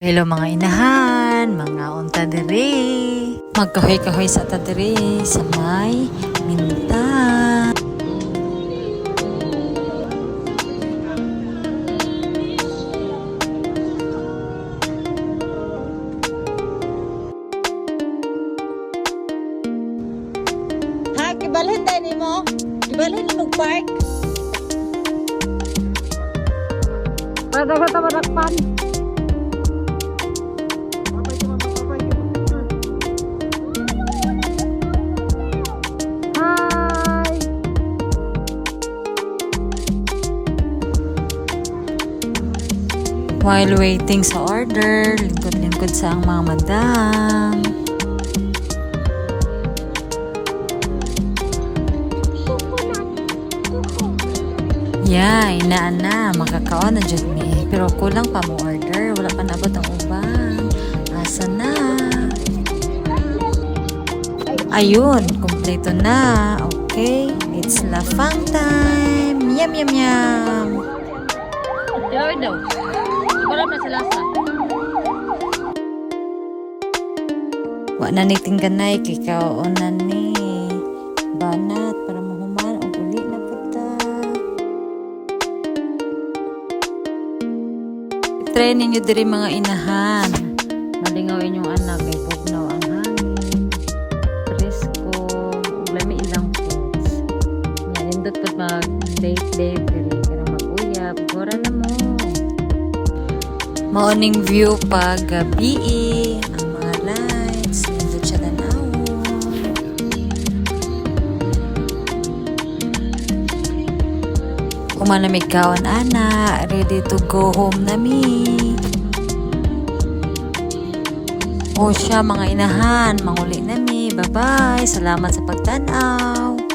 Hello mga inahan, mga unta diri. Magkahoy-kahoy sa ta diri sa may minta. Ha, gibalhin tayo ni mo? Gibalhin ni mo park? Para ka tamanakpan. Hi! While waiting sa order, lingkod-lingkod sa ang mga madam. Yeah, inaan na, makakaon na dyan ni. Pero kulang pa mo order, wala pa nabot ang uban. Asa na? Ayun, kompleto na. Okay, it's lafang time. Yum, yum, yum. Diloy daw. Wala na sila sa. Wa na ni tingganay, kay kaonan ni. Banat, para mahuman, ang uli na puta. Try ninyo diri mga inahan. Malingaw inyong anak, kay pugnaw ang hangin. Presko, lami ilang foods. Yan, nindot pa mag-date diri. Kaya mag-uyap, gora na mo. Morning view pag gabi, ang mga lights, nindot siya tanawon. Kumanamig kawan ana, ready to go home na mi. O siya mga inahan, manguli na mi. Bye-bye, salamat sa pagtanaw.